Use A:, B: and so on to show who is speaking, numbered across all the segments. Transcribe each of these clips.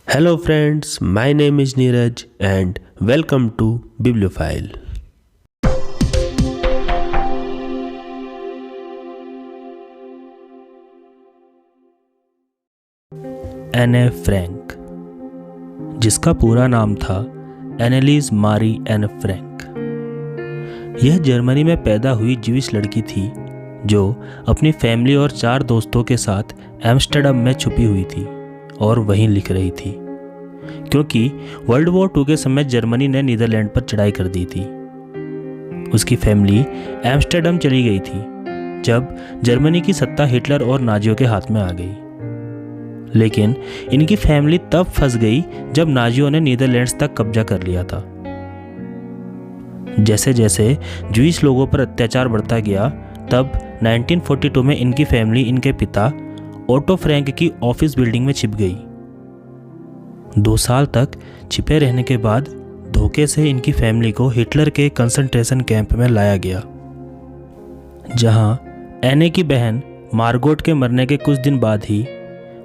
A: Hello friends, my name is Neeraj and welcome to Bibliophile. एने Frank, जिसका पूरा नाम था एनेलीज मारी एने फ्रैंक। यह जर्मनी में पैदा हुई ज्यूइश लड़की थी जो अपनी फैमिली और 4 दोस्तों के साथ एम्स्टर्डम में छुपी हुई थी और वहीं लिख रही थी, क्योंकि वर्ल्ड वॉर 2 के समय जर्मनी ने नीदरलैंड पर चढ़ाई कर दी थी। उसकी फैमिली एम्स्टर्डम चली गई थी जब जर्मनी की सत्ता हिटलर और नाजियों के हाथ में आ गई। लेकिन इनकी फैमिली तब फंस गई जब नाजियों ने नीदरलैंड्स तक कब्जा कर लिया था। जैसे जैसे ज्यूइश लोगों पर अत्याचार बढ़ता गया, तब 1942 में इनकी फैमिली इनके पिता ओटो फ्रैंक की ऑफिस बिल्डिंग में छिप गई। 2 साल तक छिपे रहने के बाद धोखे से इनकी फैमिली को हिटलर के कंसंट्रेशन कैंप में लाया गया, जहां एने की बहन मार्गोट के मरने के कुछ दिन बाद ही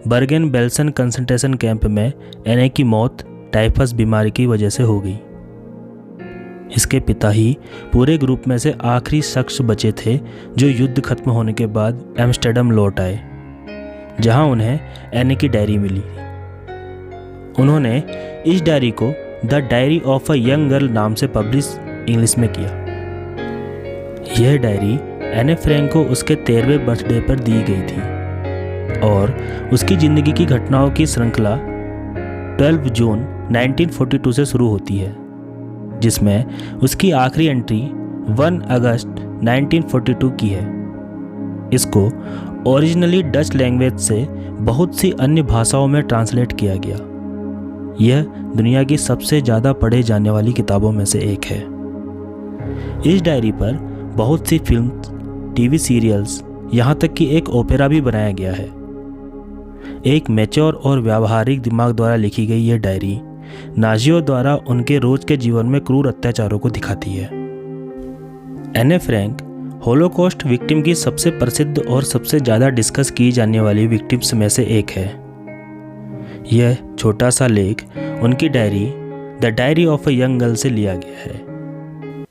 A: बर्गेन बेल्सन कंसंट्रेशन कैंप में एने की मौत टाइफस बीमारी की वजह से हो गई। इसके पिता ही पूरे ग्रुप में से आखिरी शख्स बचे थे जो युद्ध खत्म होने के बाद एम्स्टर्डम लौट आए, जहां उन्हें एने की डायरी मिली। उन्होंने इस डायरी को the diary of a young girl नाम से पब्लिश इंग्लिश में किया। यह डायरी एने फ्रैंक को उसके 13वें बर्थडे पर दी गई थी और उसकी ज़िंदगी की घटनाओं की श्रृंखला 12 जून 1942 से शुरू होती है, जिसमें उसकी आखिरी एंट्री 1 अगस्त 1942 की है। इसको ओरिजिनली डच लैंग्वेज से बहुत सी अन्य भाषाओं में ट्रांसलेट किया गया। यह दुनिया की सबसे ज़्यादा पढ़े जाने वाली किताबों में से एक है। इस डायरी पर बहुत सी फिल्म, टीवी सीरियल्स, यहाँ तक कि एक ओपेरा भी बनाया गया है। एक मैच्योर और व्यावहारिक दिमाग द्वारा लिखी गई यह डायरी नाजियों द्वारा उनके रोज के जीवन में क्रूर अत्याचारों को दिखाती है। एने फ्रैंक होलोकॉस्ट विक्टिम की सबसे प्रसिद्ध और सबसे ज़्यादा डिस्कस की जाने वाली विक्टिम्स में से एक है। यह छोटा सा लेख उनकी diary the diary of a young girl से लिया गया है।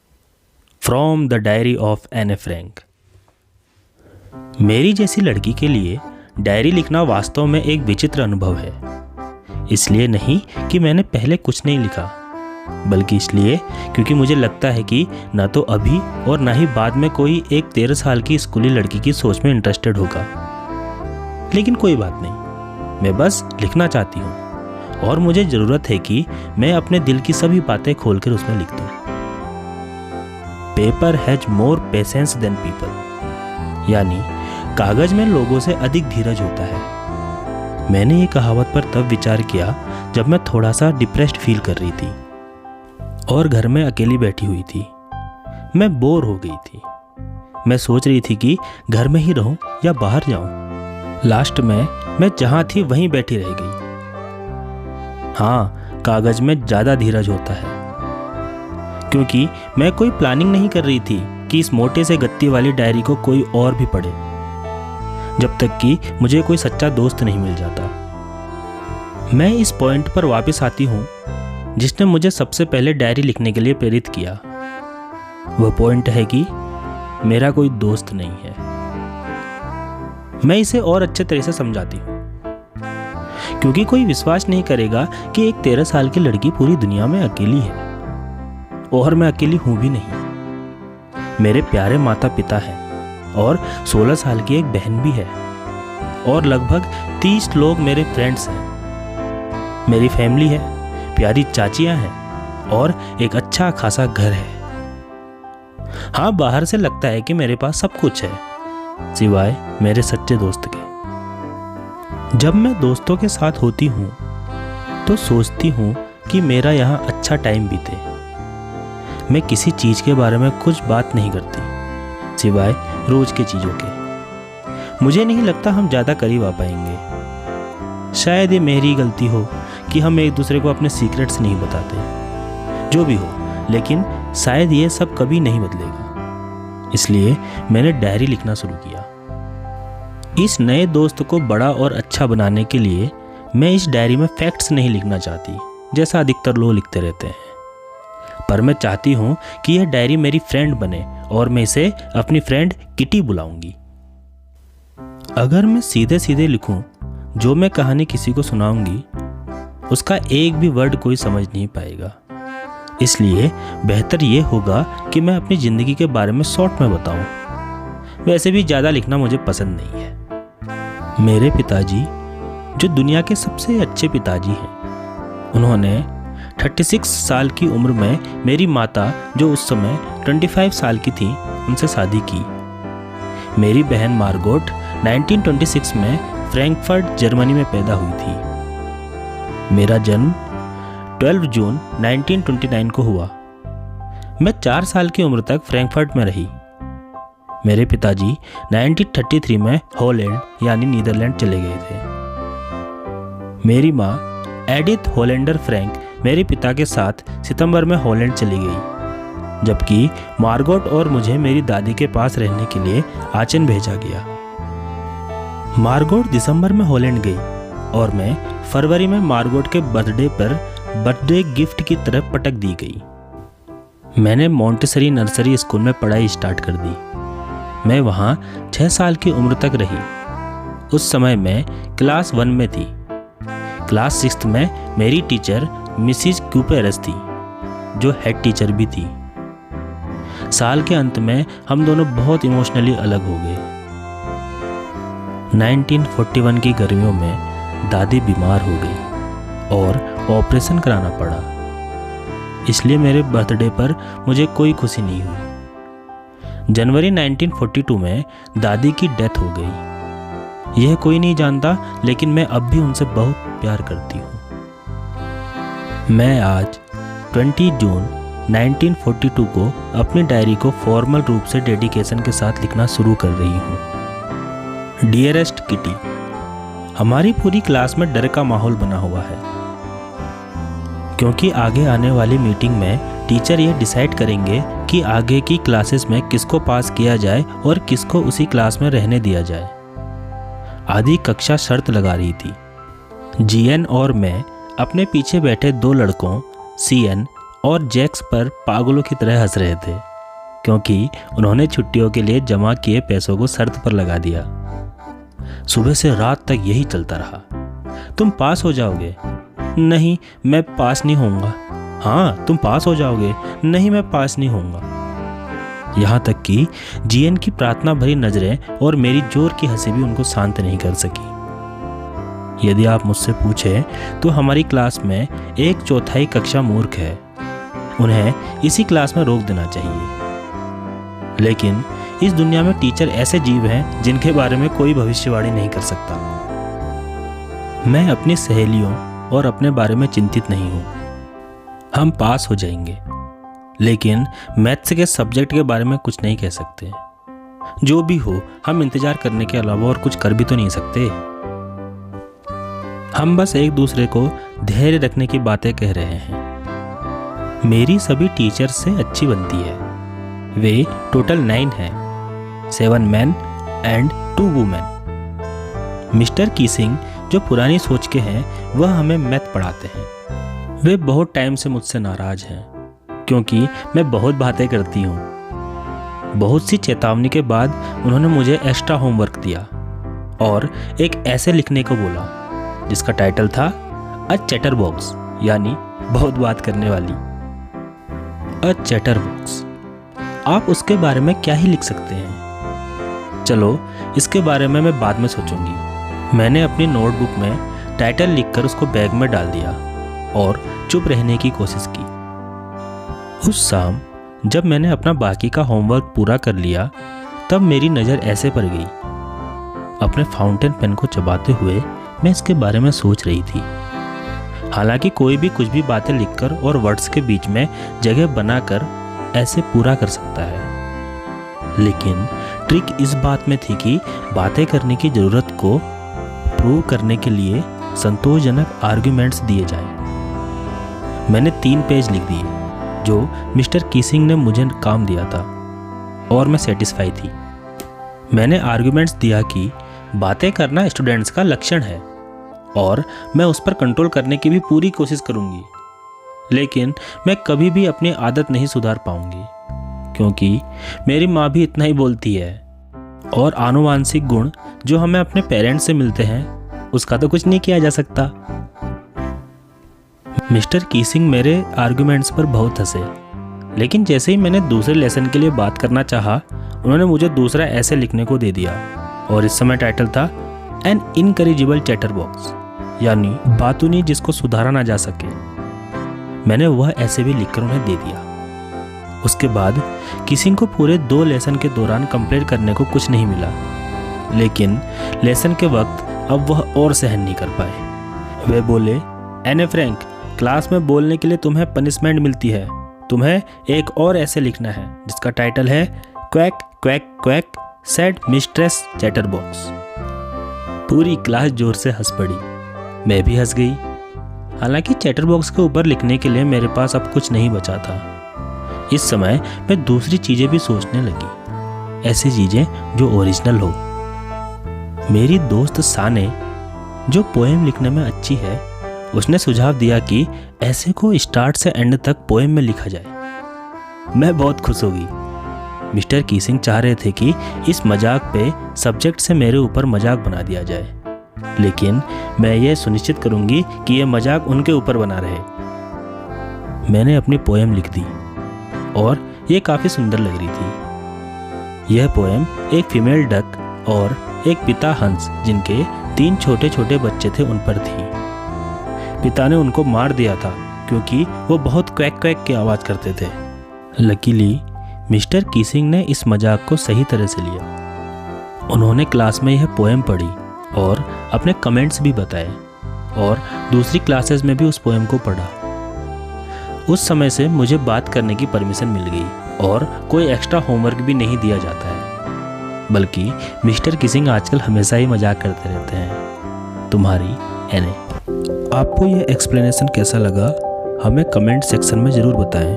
A: फ्रॉम द डायरी ऑफ एने फ्रैंक। मेरी जैसी लड़की के लिए डायरी लिखना वास्तव में एक विचित्र अनुभव है। इसलिए नहीं कि मैंने पहले कुछ नहीं लिखा, बल्कि इसलिए क्योंकि मुझे लगता है कि न तो अभी और न ही बाद में कोई एक 13 साल की स्कूली लड़की की सोच में इंटरेस्टेड होगा। लेकिन कोई बात नहीं, मैं बस लिखना चाहती हूँ और मुझे ज़रूरत है कि मैं अपने दिल की सभी बातें खोलकर उसमें लिख दूँ। Paper has more patience than people, यानी कागज में लोगों से अधिक धीरज होता है। मैंने ये कहावत पर तब विचार किया जब मैं थोड़ा सा डिप्रेस्ड फील कर रही थी और घर में अकेली बैठी हुई थी। मैं बोर हो गई थी। मैं सोच रही थी कि घर में ही रहूं या बाहर जाऊं। लास्ट में मैं जहां थी वहीं बैठी रह गई। हाँ, कागज में ज़्यादा धीरज होता है, क्योंकि मैं कोई प्लानिंग नहीं कर रही थी कि इस मोटे से गत्ती वाली डायरी को कोई और भी पढ़े, जब तक कि मुझे कोई सच्चा दोस्त नहीं मिल जाता। मैं इस पॉइंट पर वापस आती हूँ जिसने मुझे सबसे पहले डायरी लिखने के लिए प्रेरित किया। वह पॉइंट है कि मेरा कोई दोस्त नहीं है। मैं इसे और अच्छे तरह से समझाती हूँ, क्योंकि कोई विश्वास नहीं करेगा कि एक 13 साल की लड़की पूरी दुनिया में अकेली है, और मैं अकेली हूँ भी नहीं। मेरे प्यारे माता पिता हैं और 16 साल की एक बहन भी है, और लगभग 30 लोग मेरे फ्रेंड्स हैं। मेरी फैमिली है, प्यारी चाचियां हैं और एक अच्छा खासा घर है। हाँ, बाहर से लगता है कि मेरे पास सब कुछ है, सिवाय मेरे सच्चे दोस्त के। जब मैं दोस्तों के साथ होती हूँ तो सोचती हूँ कि मेरा यहाँ अच्छा टाइम बीते। मैं किसी चीज़ के बारे में कुछ बात नहीं करती, सिवाय रोज के चीज़ों के। मुझे नहीं लगता हम ज़्यादा करीब आ पाएंगे। शायद ये मेरी गलती हो कि हम एक दूसरे को अपने सीक्रेट्स नहीं बताते। जो भी हो, लेकिन शायद ये सब कभी नहीं बदलेगा। इसलिए मैंने डायरी लिखना शुरू किया। इस नए दोस्त को बड़ा और अच्छा बनाने के लिए मैं इस डायरी में फैक्ट्स नहीं लिखना चाहती जैसा अधिकतर लोग लिखते रहते हैं, पर मैं चाहती हूँ कि यह डायरी मेरी फ्रेंड बने और मैं इसे अपनी फ्रेंड किटी बुलाऊंगी। अगर मैं सीधे सीधे लिखूं, जो मैं कहानी किसी को सुनाऊंगी उसका एक भी वर्ड कोई समझ नहीं पाएगा। इसलिए बेहतर ये होगा कि मैं अपनी ज़िंदगी के बारे में शॉर्ट में बताऊं। वैसे भी ज़्यादा लिखना मुझे पसंद नहीं है। मेरे पिताजी, जो दुनिया के सबसे अच्छे पिताजी हैं, उन्होंने 36 साल की उम्र में मेरी माता, जो उस समय 25 साल की थी, उनसे शादी की। मेरी बहन मार्गोट 1926 में फ्रैंकफर्ट जर्मनी में पैदा हुई थी। मेरा जन्म 12 जून 1929 को हुआ। मैं 4 साल की उम्र तक फ्रैंकफर्ट में रही। मेरे पिताजी 1933 में हॉलैंड यानी नीदरलैंड चले गए थे। मेरी माँ एडिथ होलेंडर फ्रैंक मेरे पिता के साथ सितंबर में हॉलैंड चली गई, जबकि मार्गोट और मुझे मेरी दादी के पास रहने के लिए आचन भेजा गया। मार्गोट दिसंबर में हॉलैंड गई और मैं फरवरी में मार्गोट के बर्थडे पर बर्थडे गिफ्ट की तरफ पटक दी गई। मैंने मॉन्टेसरी नर्सरी स्कूल में पढ़ाई स्टार्ट कर दी। मैं वहाँ 6 साल की उम्र तक रही। उस समय मैं क्लास 1 में थी। क्लास 6 में मेरी टीचर मिसिज क्यूपेरस थी, जो हेड टीचर भी थी। साल के अंत में हम दोनों बहुत इमोशनली अलग हो गए। 1941 की गर्मियों में दादी बीमार हो गई और ऑपरेशन कराना पड़ा। इसलिए मेरे बर्थडे पर मुझे कोई खुशी नहीं हुई। जनवरी 1942 में दादी की डेथ हो गई। यह कोई नहीं जानता, लेकिन मैं अब भी उनसे बहुत प्यार करती हूँ। मैं आज 20 जून 1942 को अपनी डायरी को फॉर्मल रूप से डेडिकेशन के साथ लिखना शुरू कर रही हूँ। डियरेस्ट किटी, हमारी पूरी क्लास में डर का माहौल बना हुआ है, क्योंकि आगे आने वाली मीटिंग में टीचर यह डिसाइड करेंगे कि आगे की क्लासेस में किसको पास किया जाए और किसको उसी क्लास में रहने दिया जाए। आधी कक्षा शर्त लगा रही थी। जीएन और मैं अपने पीछे बैठे 2 लड़कों सीएन और जैक्स पर पागलों की तरह हंस रहे थे, क्योंकि उन्होंने छुट्टियों के लिए जमा किए पैसों को शर्त पर लगा दिया। सुबह से रात तक यही चलता रहा। तुम पास हो जाओगे। नहीं, मैं पास नहीं होऊंगा। हाँ, तुम पास हो जाओगे। नहीं, मैं पास नहीं होऊंगा। यहाँ तक कि जीएन की प्रार्थना भरी नजरें और मेरी जोर की हंसी भी उनको शांत नहीं कर सकी। यदि आप मुझसे पूछें तो हमारी क्लास में 1/4 कक्षा मूर्ख है। उन्हें इसी क्लास में रोक देना चाहिए। लेकिन इस दुनिया में टीचर ऐसे जीव हैं जिनके बारे में कोई भविष्यवाणी नहीं कर सकता। मैं अपनी सहेलियों और अपने बारे में चिंतित नहीं हूँ। हम पास हो जाएंगे, लेकिन मैथ्स के सब्जेक्ट के बारे में कुछ नहीं कह सकते। जो भी हो, हम इंतजार करने के अलावा और कुछ कर भी तो नहीं सकते। हम बस एक दूसरे को धैर्य रखने की बातें कह रहे हैं। मेरी सभी टीचर से अच्छी बनती है। वे टोटल 9 हैं, 7 मैन एंड 2 वुमेन। मिस्टर कीसिंग, जो पुरानी सोच के हैं, वह हमें मैथ पढ़ाते हैं। वे बहुत टाइम से मुझसे नाराज हैं, क्योंकि मैं बहुत बातें करती हूँ। बहुत सी चेतावनी के बाद उन्होंने मुझे एक्स्ट्रा होमवर्क दिया और एक ऐसे लिखने को बोला जिसका टाइटल था अ चैटर बॉक्स, यानी बहुत बात करने वाली। अ चैटर बॉक्स, आप उसके बारे में क्या ही लिख सकते हैं। चलो, इसके बारे में मैं बाद में सोचूंगी। मैंने अपनी नोटबुक में टाइटल लिखकर उसको बैग में डाल दिया और चुप रहने की कोशिश की। उस शाम जब मैंने अपना बाकी का होमवर्क पूरा कर लिया, तब मेरी नज़र ऐसे पर गई। अपने फाउंटेन पेन को चबाते हुए मैं इसके बारे में सोच रही थी। हालांकि कोई भी कुछ भी बातें लिखकर और वर्ड्स के बीच में जगह बनाकर ऐसे पूरा कर सकता है, लेकिन ट्रिक इस बात में थी कि बातें करने की ज़रूरत को प्रूव करने के लिए संतोषजनक आर्ग्यूमेंट्स दिए जाएं। मैंने 3 पेज लिख दिए जो मिस्टर कीसिंग ने मुझे काम दिया था, और मैं सेटिस्फाई थी। मैंने आर्ग्यूमेंट्स दिया कि बातें करना स्टूडेंट्स का लक्षण है और मैं उस पर कंट्रोल करने की भी पूरी कोशिश करूँगी, लेकिन मैं कभी भी अपनी आदत नहीं सुधार पाऊँगी, क्योंकि मेरी माँ भी इतना ही बोलती है और आनुवांशिक गुण जो हमें अपने पेरेंट्स से मिलते हैं उसका तो कुछ नहीं किया जा सकता। मिस्टर कीसिंग मेरे आर्गुमेंट्स पर बहुत हंसे, लेकिन जैसे ही मैंने दूसरे लेसन के लिए बात करना चाहा, उन्होंने मुझे दूसरा ऐसे लिखने को दे दिया और इस समय टाइटल था एन इनकरेजिबल चैटरबॉक्स, यानी बातूनी जिसको सुधारा ना जा सके। मैंने वह ऐसे भी लिखकर उन्हें दे दिया। उसके बाद किसिंग को पूरे 2 लेसन के दौरान कंप्लीट करने को कुछ नहीं मिला, लेकिन लेसन के वक्त अब वह और सहन नहीं कर पाए। वे बोले, एने फ्रैंक, क्लास में बोलने के लिए तुम्हें पनिशमेंट मिलती है। तुम्हें एक और ऐसे लिखना है जिसका टाइटल है quack quack quack said mistress chatterbox. पूरी क्लास जोर से हंस पड़ी, मैं भी हंस गई। हालांकि चैटरबॉक्स के ऊपर लिखने के लिए मेरे पास अब कुछ नहीं बचा था। इस समय मैं दूसरी चीज़ें भी सोचने लगी, ऐसी चीज़ें जो ओरिजिनल हो। मेरी दोस्त साने, जो पोएम लिखने में अच्छी है, उसने सुझाव दिया कि ऐसे को स्टार्ट से एंड तक पोएम में लिखा जाए। मैं बहुत खुश हो गई। मिस्टर कीसिंग चाह रहे थे कि इस मजाक पे सब्जेक्ट से मेरे ऊपर मजाक बना दिया जाए, लेकिन मैं ये सुनिश्चित करूंगी कि यह मजाक उनके ऊपर बना रहे। मैंने अपनी पोएम लिख दी और ये काफ़ी सुंदर लग रही थी। यह पोएम एक फीमेल डक और एक पिता हंस, जिनके 3 छोटे छोटे बच्चे थे, उन पर थी। पिता ने उनको मार दिया था क्योंकि वो बहुत क्वैक क्वैक की आवाज़ करते थे। लकीली मिस्टर कीसिंग ने इस मजाक को सही तरह से लिया। उन्होंने क्लास में यह पोएम पढ़ी और अपने कमेंट्स भी बताए और दूसरी क्लासेस में भी उस पोएम को पढ़ा। उस समय से मुझे बात करने की परमिशन मिल गई और कोई एक्स्ट्रा होमवर्क भी नहीं दिया जाता है, बल्कि मिस्टर कीसिंग आजकल हमेशा ही मजाक करते रहते हैं। तुम्हारी एने। आपको यह एक्सप्लेनेशन कैसा लगा हमें कमेंट सेक्शन में ज़रूर बताएं।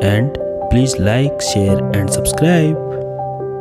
A: And please like, share and subscribe.